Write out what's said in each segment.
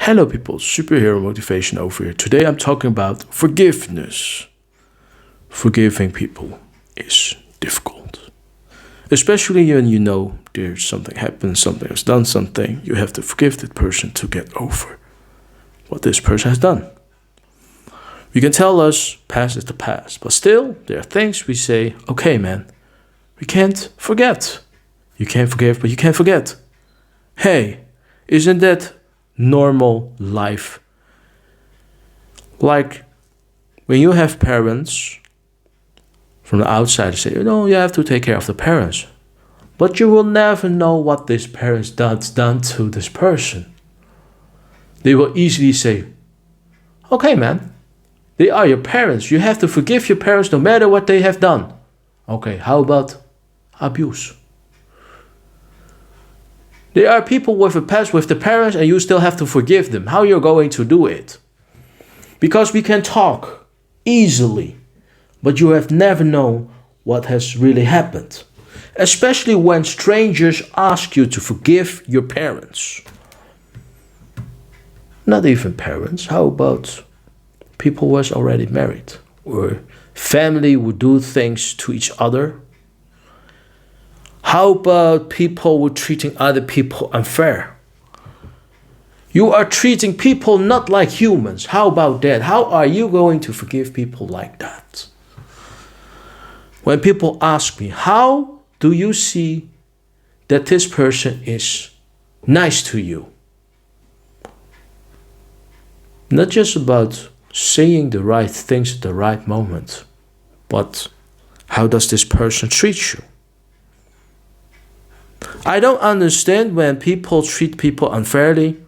Hello people, superhero motivation over here. Today I'm talking about forgiveness. Forgiving people is difficult. Especially when you know there's something happened, something has done something, you have to forgive that person to get over what this person has done. We can tell us past is the past, but still there are things we say, okay man, we can't forget. You can't forgive, but you can't forget. Hey, isn't that normal life? Like when you have parents, from the outside say, you have to take care of the parents. But you will never know what this parents done to this person. They will easily say, okay man, they are your parents. You have to forgive your parents no matter what they have done. Okay, how about abuse? There are people with a past with the parents and you still have to forgive them. How you're going to do it? Because we can talk easily, but you have never known what has really happened. Especially when strangers ask you to forgive your parents. Not even parents. How about people who was already married? Or family who do things to each other? How about people who are treating other people unfair? You are treating people not like humans. How about that? How are you going to forgive people like that? When people ask me, how do you see that this person is nice to you? Not just about saying the right things at the right moment, but how does this person treat you? I don't understand when people treat people unfairly.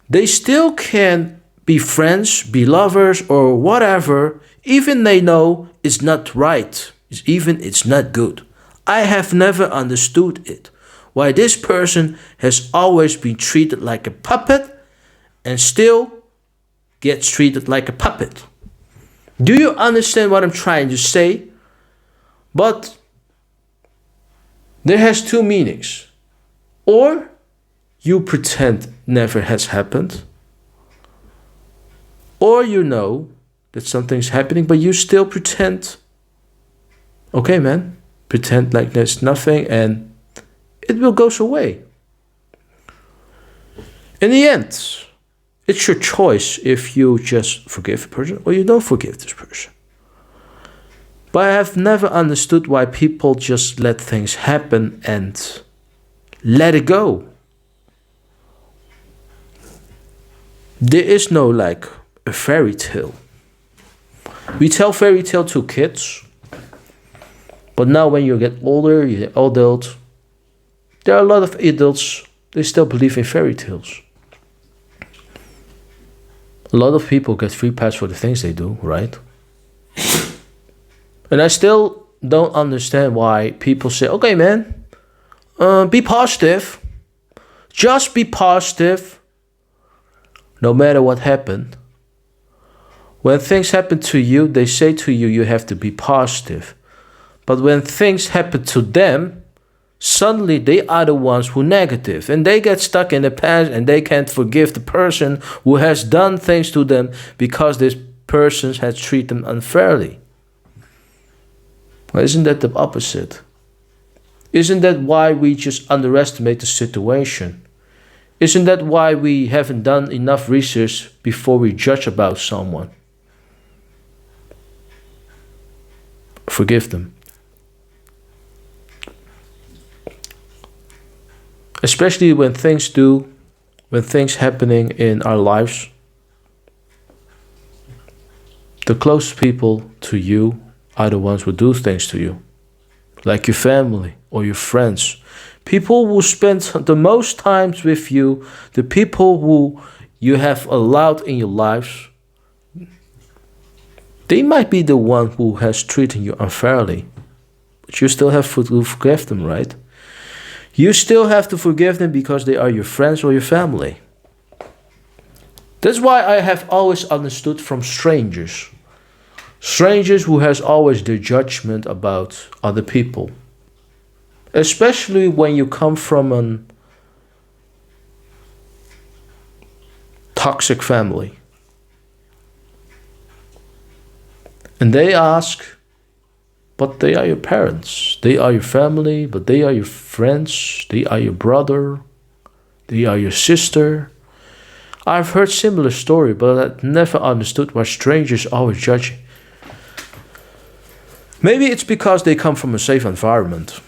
They still can be friends, be lovers, or whatever, even they know it's not right, even it's not good. I have never understood it. Why this person has always been treated like a puppet and still gets treated like a puppet. Do you understand what I'm trying to say? But there has two meanings. Or you pretend never has happened. Or you know that something's happening, but you still pretend. Okay, man, pretend like there's nothing and it will go away. In the end, it's your choice if you just forgive a person or you don't forgive this person. But I have never understood why people just let things happen and let it go. There is no like a fairy tale. We tell fairy tale to kids, but now when you get older, you're an adult, there are a lot of adults, they still believe in fairy tales. A lot of people get free pass for the things they do, right? And I still don't understand why people say, okay man, be positive. Just be positive. No matter what happened. When things happen to you, they say to you, you have to be positive. But when things happen to them, suddenly they are the ones who are negative. And they get stuck in the past and they can't forgive the person who has done things to them because this person has treated them unfairly. Well, isn't that the opposite? Isn't that why we just underestimate the situation? Isn't that why we haven't done enough research before we judge about someone? Forgive them. Especially when things happening in our lives, the closest people to you are the ones who do things to you, like your family or your friends. People who spend the most times with you, the people who you have allowed in your lives, they might be the one who has treated you unfairly, but you still have to forgive them, right? You still have to forgive them because they are your friends or your family. That's why I have always understood from strangers. Strangers who has always their judgment about other people. Especially when you come from toxic family. And they ask, but they are your parents. They are your family, but they are your friends. They are your brother. They are your sister. I've heard similar story, but I've never understood why strangers always judge. Maybe it's because they come from a safe environment.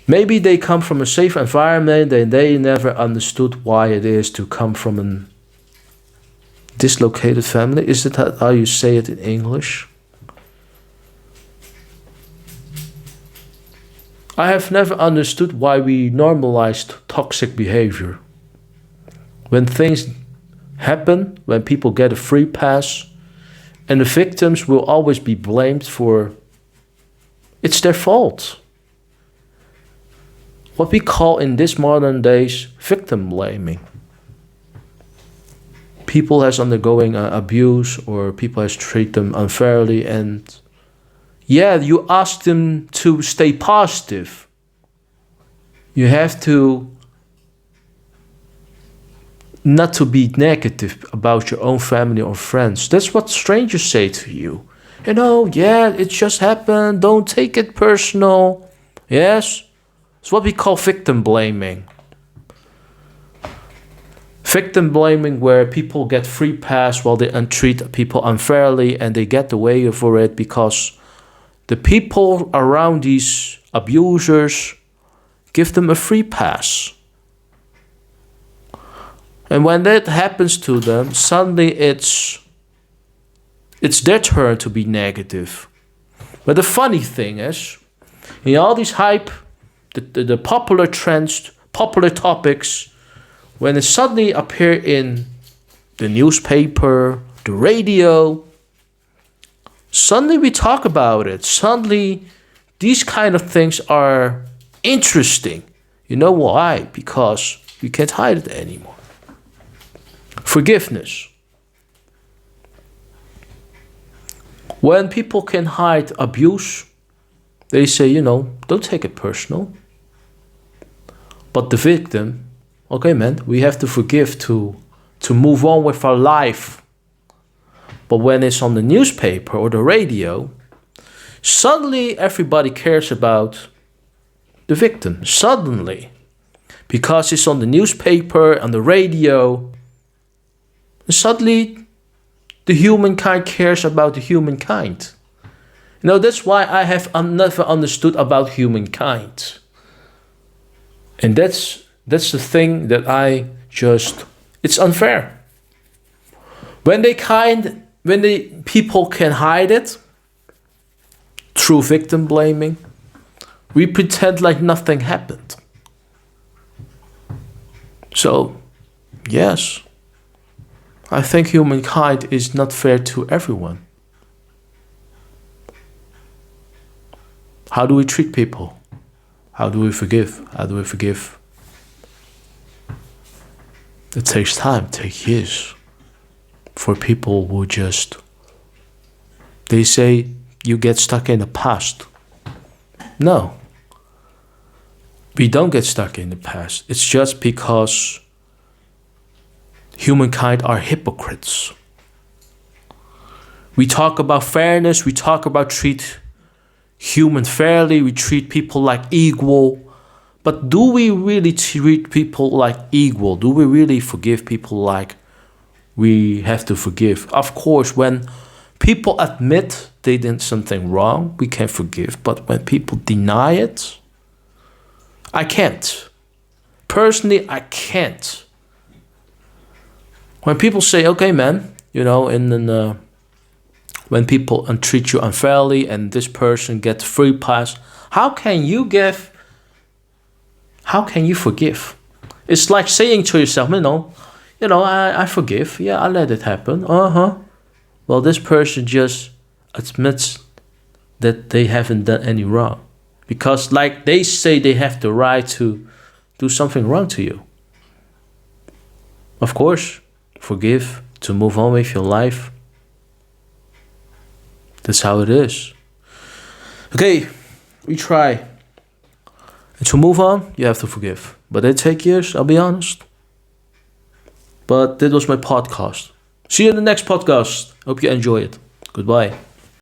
Maybe they come from a safe environment and they never understood why it is to come from a dislocated family. Is it how you say it in English? I have never understood why we normalized toxic behavior. When things happen, when people get a free pass, and the victims will always be blamed for it's their fault. What we call in this modern days victim blaming. People has undergoing abuse or people has treated them unfairly, and yeah, you ask them to stay positive. You have to not to be negative about your own family or friends. That's what strangers say to you. You know, yeah, it just happened. Don't take it personal. Yes, it's what we call victim blaming. Victim blaming, where people get free pass while they treat people unfairly, and they get away for it because the people around these abusers give them a free pass. And when that happens to them, suddenly it's their turn to be negative. But the funny thing is, in all these hype, the popular trends, popular topics, when it suddenly appear in the newspaper, the radio, suddenly we talk about it. Suddenly these kind of things are interesting. You know why? Because you can't hide it anymore. Forgiveness. When people can hide abuse, they say, you know, don't take it personal. But the victim, okay, man, we have to forgive to move on with our life. But when it's on the newspaper or the radio, suddenly everybody cares about the victim. Suddenly. Because it's on the newspaper, on the radio, suddenly the humankind cares about the humankind. You know, that's why I have never understood about humankind. And that's the thing that it's unfair. When the people can hide it through victim blaming, we pretend like nothing happened. So, yes, I think humankind is not fair to everyone. How do we treat people? How do we forgive? How do we forgive? It takes time, it takes years for people who they say you get stuck in the past. No. We don't get stuck in the past. It's just because humankind are hypocrites. We talk about fairness, we talk about treat human fairly, we treat people like equal. But do we really treat people like equal? Do we really forgive people like we have to forgive? Of course, when people admit they did something wrong, we can forgive. But when people deny it, I can't. Personally, I can't. When people say, okay, man, you know, when people treat you unfairly and this person gets free pass, how can you forgive? It's like saying to yourself, I forgive. Yeah, I let it happen. Well, this person just admits that they haven't done any wrong. Because like they say they have the right to do something wrong to you. Of course, forgive, to move on with your life. That's how it is. Okay, we try. And to move on, you have to forgive. But it takes years, I'll be honest. But that was my podcast. See you in the next podcast. Hope you enjoy it. Goodbye.